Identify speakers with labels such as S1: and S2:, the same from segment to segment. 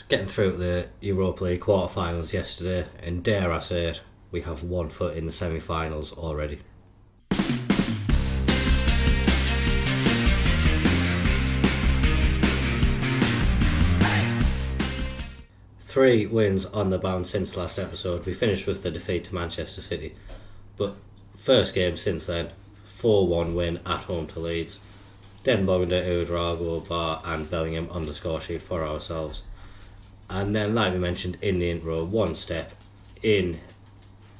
S1: Getting through the Europa League Quarter Finals yesterday, and dare I say it, we have one foot in the semi-finals already. Three wins on the bounce since last episode. We finished with the defeat to Manchester City, but first game since then, 4-1 win at home to Leeds. Den Bogander, Ouedraogo, Bar and Bellingham on the score sheet for ourselves. And then, like we mentioned in the intro, one step in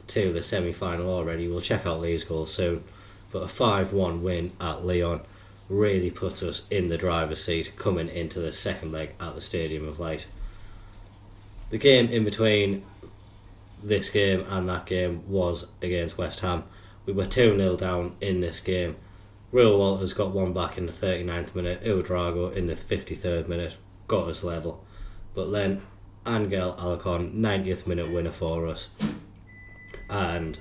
S1: to the semi-final already. We'll check out Leeds' goals soon, but a 5-1 win at Lyon really puts us in the driver's seat coming into the second leg at the Stadium of Light. The game in between this game and that game was against West Ham. We were 2-0 down in this game. Will Walters got one back in the 39th minute, Ouedraogo in the 53rd minute, got us level. But then Angel Alacon, 90th minute winner for us. And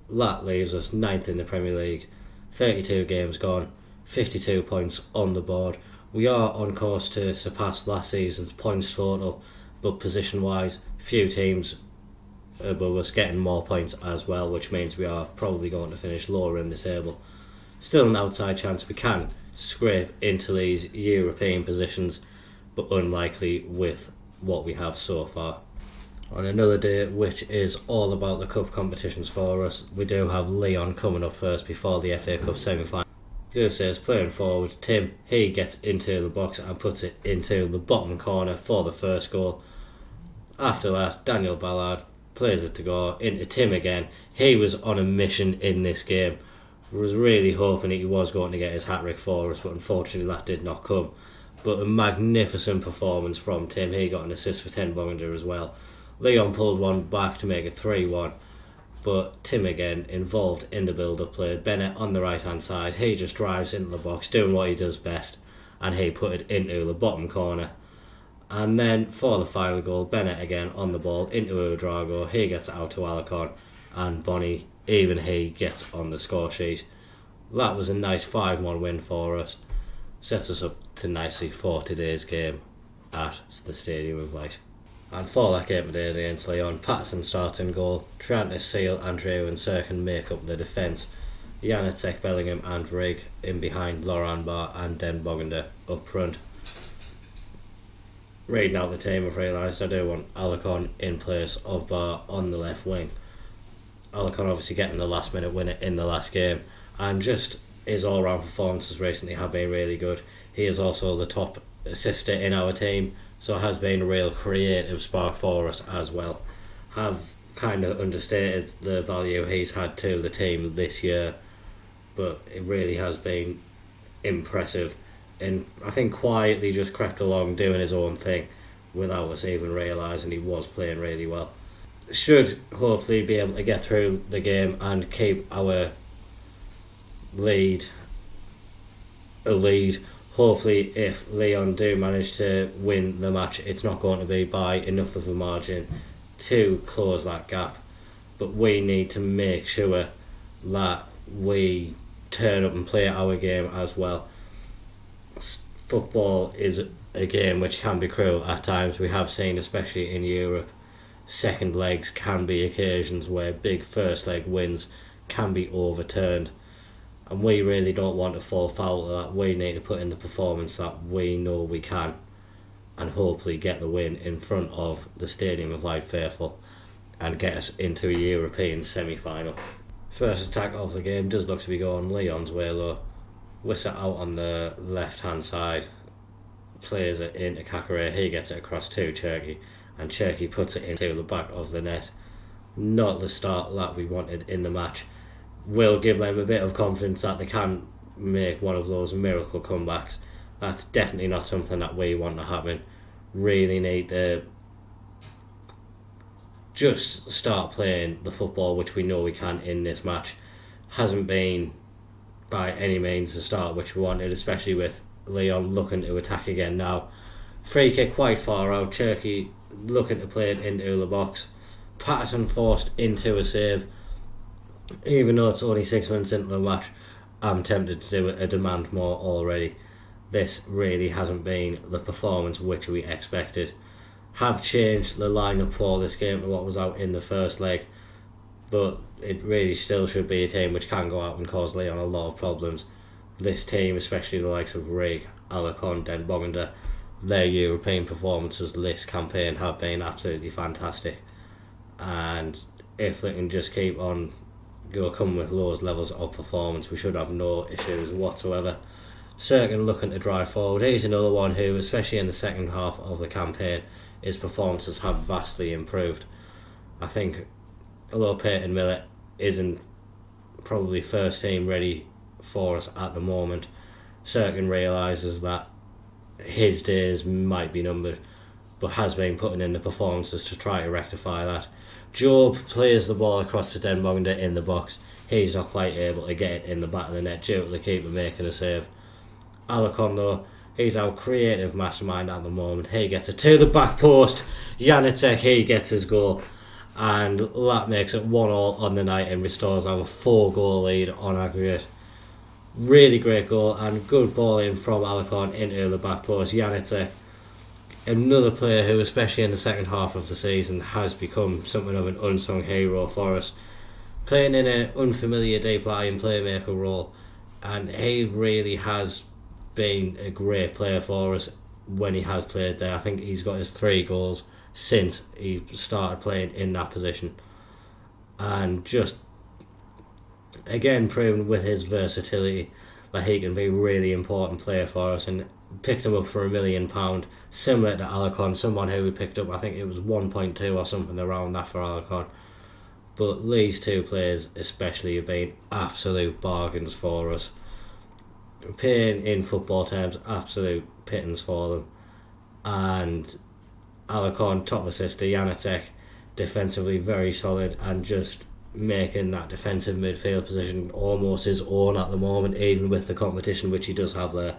S1: that leaves us 9th in the Premier League, 32 games gone, 52 points on the board. We are on course to surpass last season's points total, but position-wise, few teams above us getting more points as well, which means we are probably going to finish lower in the table. Still an outside chance we can scrape into these European positions, but unlikely with what we have so far. On another day, which is all about the cup competitions for us, we do have Lyon coming up first before the FA Cup semi-final. Says playing forward, Tim, he gets into the box and puts it into the bottom corner for the first goal. After that, Daniel Ballard plays it to go into Tim again. He was on a mission in this game. Was really hoping he was going to get his hat-trick for us, but unfortunately that did not come. But a magnificent performance from Tim. He got an assist for Den Bogander as well. Lyon pulled one back to make it 3-1, but Tim again involved in the build-up play. Bennett on the right-hand side, he just drives into the box, doing what he does best, and he put it into the bottom corner. And then for the final goal, Bennett again on the ball into Ouedraogo. He gets it out to Alacon, and Bonnie, even he gets on the score sheet. That was a nice 5-1 win for us. Sets us up to nicely for today's game at the Stadium of Light. And for that game today against Lyon, Patterson starts in goal, Triantis, Seal, Andreu and Serkin make up the defence. Janacek, Bellingham and Rigg in behind Laurent Bar and Den Bogander up front. Reading out the team, I've realised I do want Alacon in place of Bar on the left wing. Alacon obviously getting the last minute winner in the last game, and just his all-round performances recently have been really good. He is also the top assister in our team, so has been a real creative spark for us as well. Have kind of understated the value he's had to the team this year, but it really has been impressive, and I think quietly just crept along doing his own thing without us even realising he was playing really well. Should hopefully be able to get through the game and keep our lead. Hopefully if Lyon do manage to win the match, it's not going to be by enough of a margin to close that gap, but we need to make sure that we turn up and play our game as well. Football is a game which can be cruel at times. We have seen, especially in Europe, second legs can be occasions where big first leg wins can be overturned, and we really don't want to fall foul of that. We need to put in the performance that we know we can, and hopefully get the win in front of the Stadium of Light faithful and get us into a European semi-final. First attack of the game does look to be going Lyon's way though. Wissa out on the left hand side, plays it into Kakare, he gets it across to Cherki, and Cherki puts it into the back of the net. Not the start that we wanted in the match. Will give them a bit of confidence that they can make one of those miracle comebacks. That's definitely not something that we want to happen. Really need to just start playing the football which we know we can in this match. Hasn't been by any means the start which we wanted, especially with Lyon looking to attack again now. Free kick quite far out, Cherki looking to play it into the box. Patterson forced into a save. Even though it's only 6 minutes into the match, I'm tempted to do a demand more already. This really hasn't been the performance which we expected. have changed the lineup for this game to what was out in the first leg, but it really still should be a team which can go out and cause Lyon a lot of problems. This team, especially the likes of Rig, Alarcon, Den Bogander, their European performances this campaign have been absolutely fantastic, and if they can just keep on coming with those levels of performance, we should have no issues whatsoever. Serkin looking to drive forward. He's another one who, especially in the second half of the campaign, his performances have vastly improved. I think, although Peyton Miller isn't probably first team ready for us at the moment, Serkin realises that his days might be numbered, but has been putting in the performances to try to rectify that. Job plays the ball across to Den Bogander in the box. He's not quite able to get it in the back of the net due to the keeper making a save. Alarcon, though, he's our creative mastermind at the moment. He gets it to the back post. Janacek, he gets his goal, and that makes it 1-1 on the night and restores our 4-goal lead on aggregate. Really great goal and good ball in from Alarcon into the back post. Janacek, another player who, especially in the second half of the season, has become something of an unsung hero for us, playing in an unfamiliar deep lying playmaker role, and he really has been a great player for us when he has played there. I think he's got his 3 goals since he started playing in that position, and just again proving with his versatility that he can be a really important player for us, and picked him up for £1 million, similar to Alarcon, someone who we picked up, I think it was 1.2 or something around that for Alarcon. But these two players especially have been absolute bargains for us, paying in football terms absolute pittance for them. And Alarcon, top assister, Janacek defensively very solid, and just making that defensive midfield position almost his own at the moment, even with the competition which he does have there.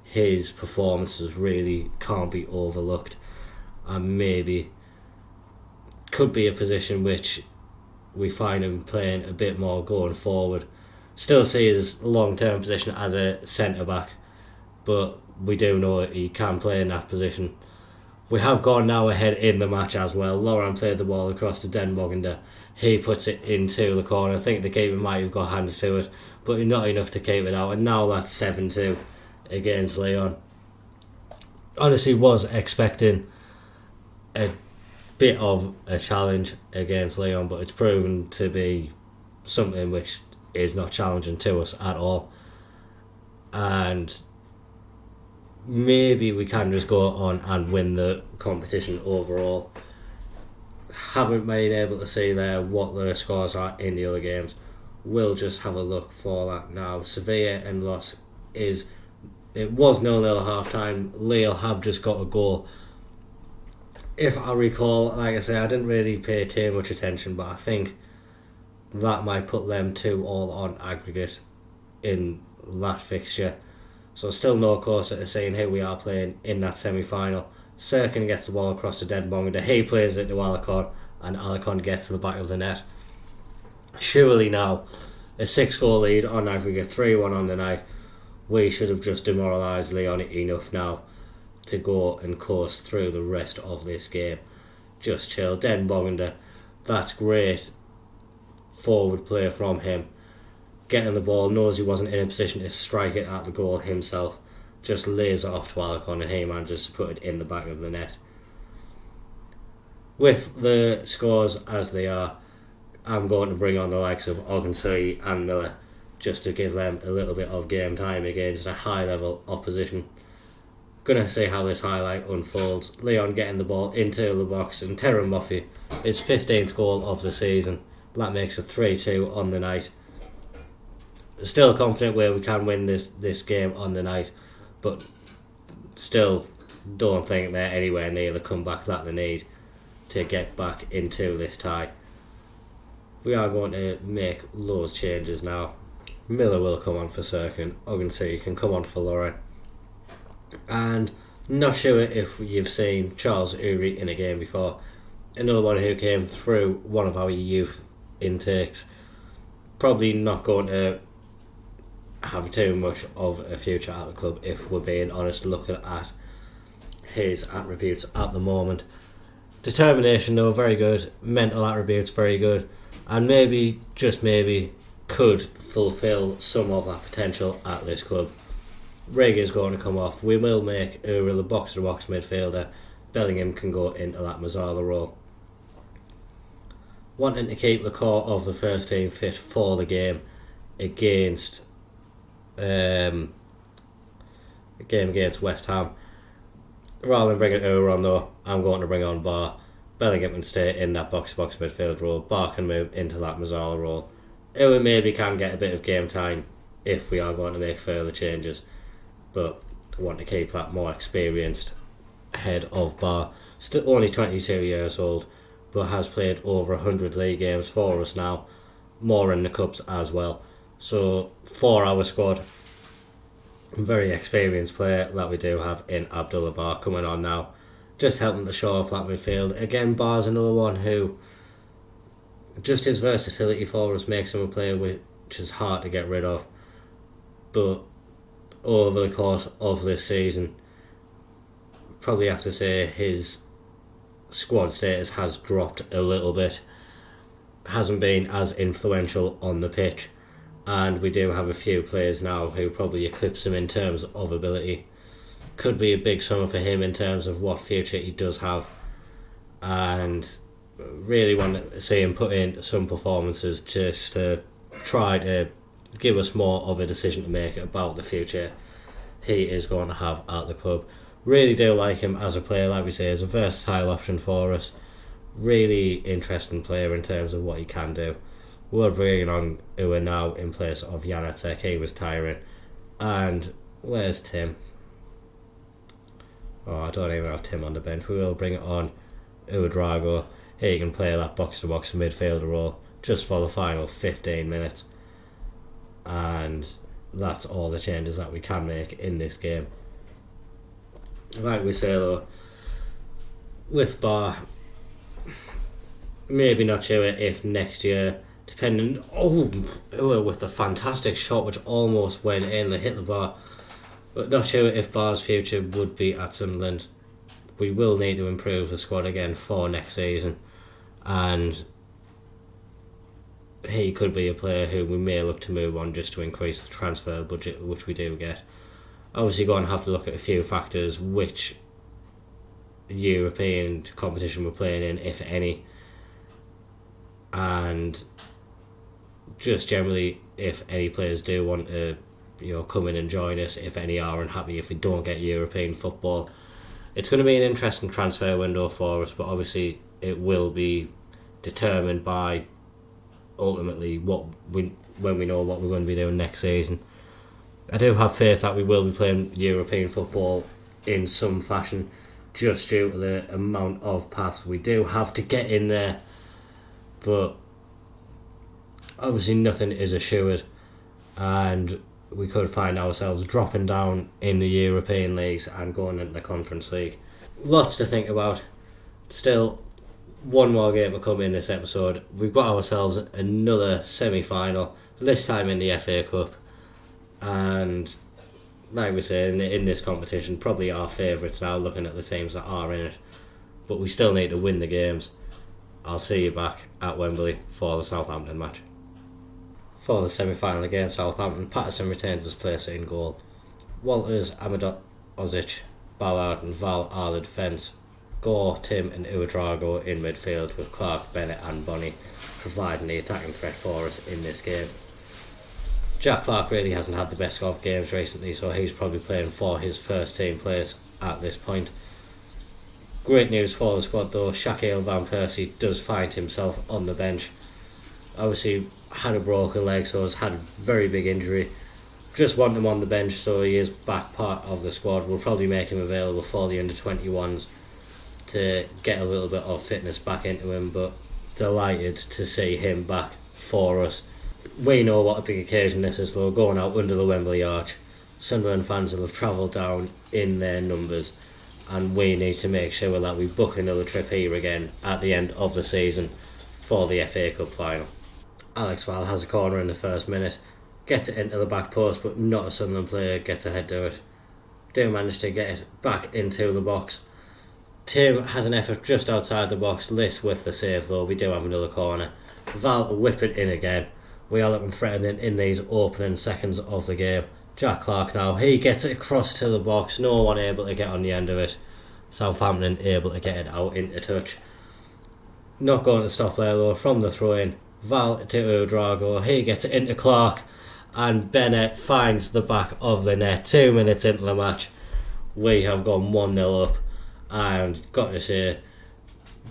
S1: His performances really can't be overlooked, and maybe could be a position which we find him playing a bit more going forward. Still see his long-term position as a centre-back, but we do know he can play in that position. We have gone now ahead in the match as well. Laurent played the ball across to Den Bogander. He puts it into the corner. I think the keeper might have got hands to it, but not enough to keep it out. And now that's 7-2 against Lyon. Honestly, was expecting a bit of a challenge against Lyon, but it's proven to be something which is not challenging to us at all. And maybe we can just go on and win the competition overall. Haven't been able to see there what the scores are in the other games. We'll just have a look for that now. Sevilla and Los it was 0-0 at half time. Lille have just got a goal. If I recall, like I say, I didn't really pay too much attention, but I think that might put them 2-2 on aggregate in that fixture. So still no closer to seeing who we are playing in that semi-final. Serkin gets the ball across to Den Bogander. He plays it to Alarcon, and Alarcon gets to the back of the net. Surely now, a 6-goal lead on aggregate, 3-1 on the night. We should have just demoralised Lyon enough now to go and course through the rest of this game. Just chill. Den Bogander, that's great forward play from him. Getting the ball, knows he wasn't in a position to strike it at the goal himself. Just lays it off to Alarcon, and he manages to put it in the back of the net. With the scores as they are, I'm going to bring on the likes of Ogunsui and Miller just to give them a little bit of game time against a high level opposition. Gonna see how this highlight unfolds. Lyon getting the ball into the box, and Terran Moffi, his 15th goal of the season. That makes it 3-2 on the night. Still confident where we can win this game on the night, but still don't think they're anywhere near the comeback that they need to get back into this tie. We are going to make those changes now. Miller will come on for Serkin. Ogunsui can come on for Laurent. And not sure if you've seen Charles Uri in a game before. Another one who came through one of our youth intakes. Probably not going to have too much of a future at the club, if we're being honest, looking at his attributes at the moment. Determination though, very good. Mental attributes, very good. And maybe, just maybe, could fulfil some of that potential at this club. Rig is going to come off. We will make Ura the box-to-box midfielder. Bellingham can go into that Mazzala role. Wanting to keep the core of the first team fit for the game against game against West Ham. Rather than bringing Ura on though, I'm going to bring on Bar. Bellingham can stay in that box-to-box midfield role. Bar can move into that Mazzala role. Ura maybe can get a bit of game time if we are going to make further changes, but I want to keep that more experienced head of Bar. Still only 22 years old, but has played over 100 league games for us now, more in the cups as well. So for our squad, very experienced player that we do have in Abdullah Bar coming on now, just helping to shore up that midfield. Again, Bar's another one who, just his versatility for us makes him a player which is hard to get rid of. But over the course of this season, probably have to say his squad status has dropped a little bit. Hasn't been as influential on the pitch, and we do have a few players now who probably eclipse him in terms of ability. Could be a big summer for him in terms of what future he does have, and really want to see him put in some performances just to try to give us more of a decision to make about the future he is going to have at the club. Really do like him as a player, like we say, as a versatile option for us. Really interesting player in terms of what he can do. We're bringing on Ua now in place of Janacek. He was tiring. And where's Tim? Oh, I don't even have Tim on the bench. We will bring it on Ua Drago. He can play that box-to-box midfielder role just for the final 15 minutes. And that's all the changes that we can make in this game. Like we say though, with Bar, maybe not sure if next year, depending. With the fantastic shot which almost went in, they hit the bar. But not sure if Bar's future would be at Sunderland. We will need to improve the squad again for next season, and he could be a player who we may look to move on just to increase the transfer budget which we do get. Obviously going to have to look at a few factors, which European competition we're playing in, if any, and just generally if any players do want to come in and join us, if any are unhappy if we don't get European football. It's going to be an interesting transfer window for us, but obviously it will be determined by ultimately when we know what we're going to be doing next season. I do have faith that we will be playing European football in some fashion, just due to the amount of paths we do have to get in there. But obviously nothing is assured, and we could find ourselves dropping down in the European leagues and going into the Conference League. Lots to think about. Still, one more game to come in this episode. We've got ourselves another semi-final, this time in the FA Cup. And like we say, in this competition, probably our favourites now, looking at the teams that are in it. But we still need to win the games. I'll see you back at Wembley for the Southampton match. For the semi-final against Southampton, Patterson retains his place in goal. Walters, Amadot, Ozic, Ballard and Val are the defence. Gore, Tim and Uedrago in midfield, with Clark, Bennett and Bonnie providing the attacking threat for us in this game. Jack Clark really hasn't had the best of games recently, so he's probably playing for his first team place at this point. Great news for the squad though, Shaquille Van Persie does find himself on the bench. Obviously had a broken leg, so has had a very big injury. Just want him on the bench so he is back part of the squad. We'll probably make him available for the under-21s to get a little bit of fitness back into him, but delighted to see him back for us. We know what a big occasion this is though, going out under the Wembley arch. Sunderland fans will have travelled down in their numbers, and we need to make sure that we book another trip here again at the end of the season for the FA Cup final. Alex Val has a corner in the first minute, gets it into the back post, but not a Sunderland player gets ahead to it. Do manage to get it back into the box. Tim has an effort just outside the box. Liss with the save though. We do have another corner. Val whip it in again. We are looking threatening in these opening seconds of the game. Jack Clark now. He gets it across to the box. No one able to get on the end of it. Southampton able to get it out into touch. Not going to stop there though from the throw in. Val to Udrago. He gets it into Clark. And Bennett finds the back of the net. 2 minutes into the match. We have gone 1-0 up. And got to say,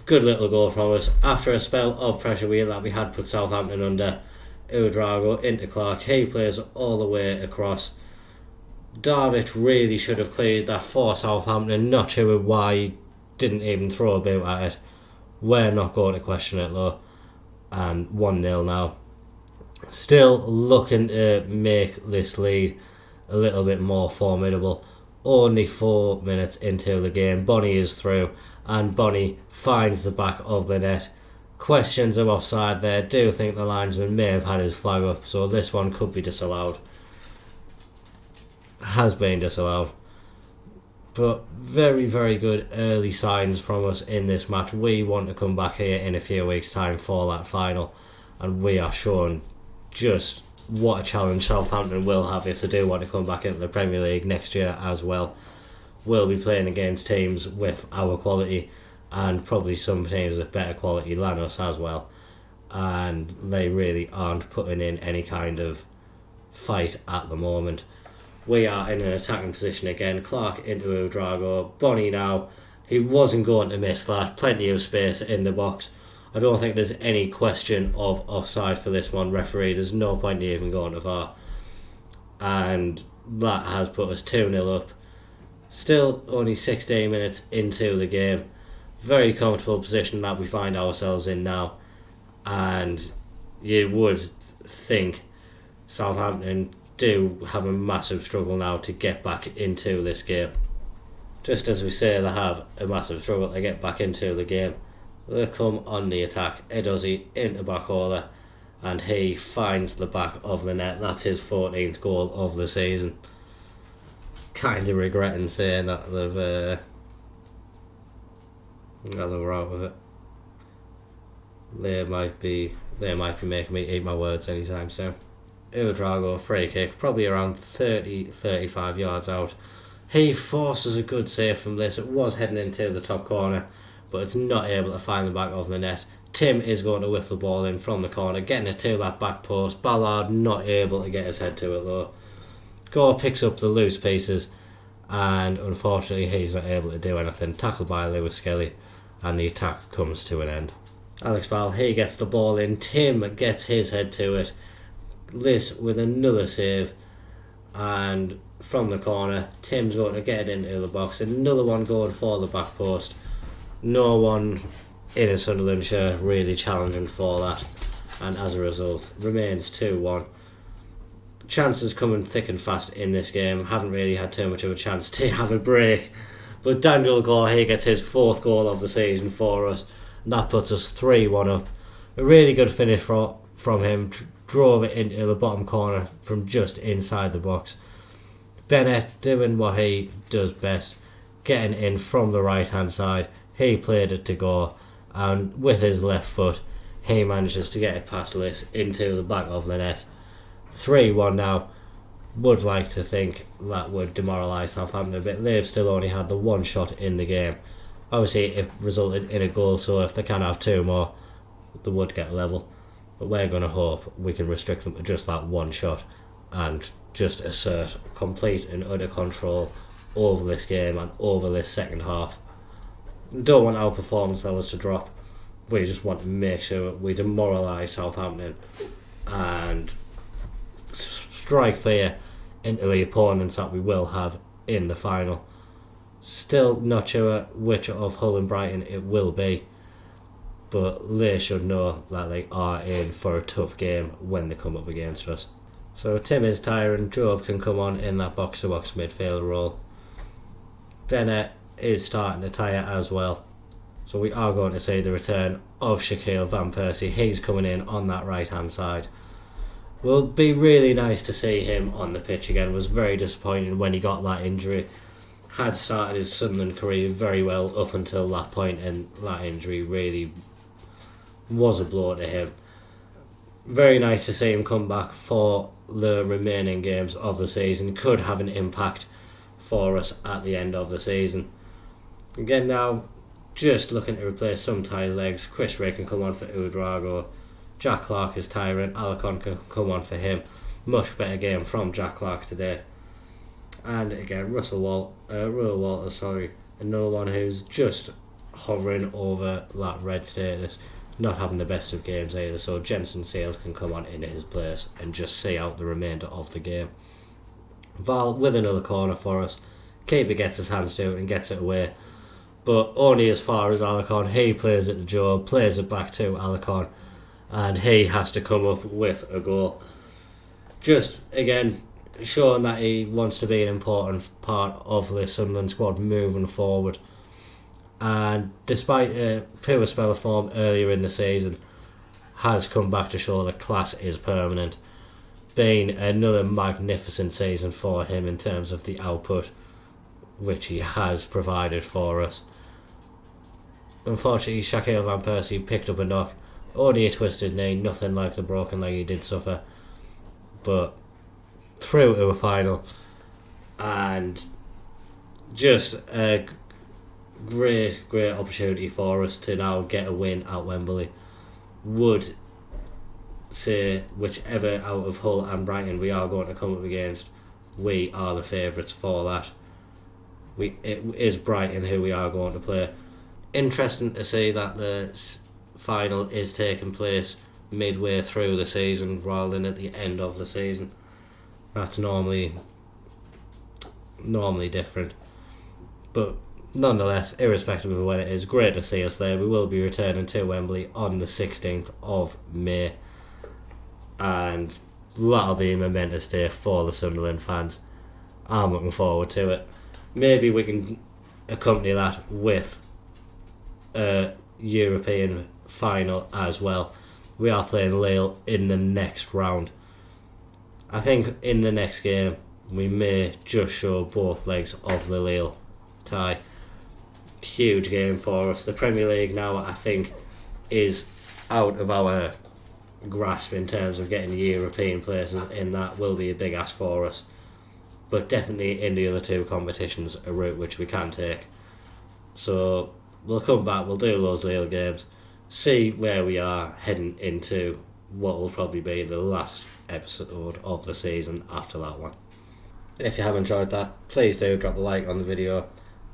S1: good little goal from us. After a spell of pressure that we had put Southampton under. Udrago into Clark. He plays all the way across. Darvish really should have cleared that for Southampton. Not sure why he didn't even throw a boot at it. We're not going to question it though. And 1-0 now. Still looking to make this lead a little bit more formidable. Only 4 minutes into the game. Bonnie is through and Bonnie finds the back of the net. Questions of offside there. Do think the linesman may have had his flag up, so this one could be disallowed. Has been disallowed. But very, very good early signs from us in this match. We want to come back here in a few weeks' time for that final, and we are showing just what a challenge Southampton will have if they do want to come back into the Premier League next year as well. We'll be playing against teams with our quality and probably some teams of better quality than us as well, and they really aren't putting in any kind of fight at the moment. We are in an attacking position again. Clark into Udrago. Bonnie now. He wasn't going to miss that. Plenty of space in the box. I don't think there's any question of offside for this one. Referee, there's no point in even going to VAR. And that has put us 2-0 up. Still only 16 minutes into the game. Very comfortable position that we find ourselves in now. And you would think Southampton do have a massive struggle now to get back into this game. Just as we say they have a massive struggle to get back into the game, they come on the attack. Edozie into Bacola and he finds the back of the net. That's his 14th goal of the season. Kind of regretting saying that they were out of it. They might be making me eat my words anytime soon. Udrago free kick, probably around 30-35 yards out. He forces a good save from this. It was heading into the top corner, but it's not able to find the back of the net. Tim is going to whip the ball in from the corner, getting it to that back post. Ballard not able to get his head to it though. Gore picks up the loose pieces, and unfortunately he's not able to do anything. Tackled by Lewis Skelly, and the attack comes to an end. Alex Val, he gets the ball in. Tim gets his head to it. Liss with another save, and from the corner Tim's going to get it into the box. Another one going for the back post. No one in a Sunderland shirt really challenging for that, and as a result remains 2-1. Chances coming thick and fast in this game. Haven't really had too much of a chance to have a break, but Daniel Gore, he gets his 4th goal of the season for us, and that puts us 3-1 up. A really good finish from him. Drove it into the bottom corner from just inside the box. Bennett doing what he does best, getting in from the right hand side. He played it to Gore, and with his left foot he manages to get it past Liss into the back of the net. 3-1 now. Would like to think that would demoralise Southampton a bit. They've still only had the one shot in the game. Obviously it resulted in a goal, so if they can have 2 more they would get level. But we're going to hope we can restrict them to just that one shot and just assert complete and utter control over this game and over this second half. We don't want our performance levels to drop. We just want to make sure we demoralise Southampton and strike fear into the opponents that we will have in the final. Still not sure which of Hull and Brighton it will be, but they should know that they are in for a tough game when they come up against us. So Tim is tiring. Job can come on in that box-to-box midfield role. Bennett is starting to tire as well. So we are going to see the return of Shaquille Van Persie. He's coming in on that right hand side. Will be really nice to see him on the pitch again. It was very disappointing when he got that injury. had started his Sunderland career very well up until that point, and that injury really was a blow to him. Very nice to see him come back for the remaining games of the season. Could have an impact for us at the end of the season. Again now, just looking to replace some tired legs. Chris Ray can come on for Udrago. Jack Clark is tiring. Alarcon can come on for him. Much better game from Jack Clark today. And again, Russell Walter, another one who's just hovering over that red status, not having the best of games either. So Jensen Sales can come on into his place and just see out the remainder of the game. Val with another corner for us. Keeper gets his hands to it and gets it away, but only as far as Alarcon. He plays it to Joe, plays it back to Alarcon, and he has to come up with a goal. Just again showing that he wants to be an important part of the Sunderland squad moving forward. And despite a poor spell of form earlier in the season, has come back to show that class is permanent. Been another magnificent season for him in terms of the output which he has provided for us. Unfortunately, Shaquille Van Persie picked up a knock. Only a twisted knee, nothing like the broken leg he did suffer. But through to a final, and just a great opportunity for us to now get a win at Wembley. Would say whichever out of Hull and Brighton we are going to come up against, we are the favourites for that. It is Brighton who we are going to play. Interesting to see that the final is taking place midway through the season rather than at the end of the season. That's normally different, but nonetheless, irrespective of when it is, great to see us there. We will be returning to Wembley on the 16th of May, and that'll be a momentous day for the Sunderland fans. I'm looking forward to it. Maybe we can accompany that with a European final as well. We are playing Lyon in the next round. I think in the next game we may just show both legs of the Lyon tie. Huge game for us. The Premier League now, I think, is out of our grasp in terms of getting European places in. That will be a big ask for us, but definitely in the other two competitions a route which we can take. So we'll come back, we'll do those Lille games, see where we are heading into what will probably be the last episode of the season after that one. If you have enjoyed that, please do drop a like on the video.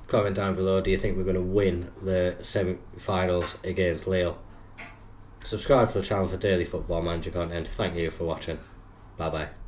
S1: Comment down below, do you think we're going to win the semi-finals against Lille? Subscribe to the channel for daily Football Manager content. Thank you for watching. Bye bye.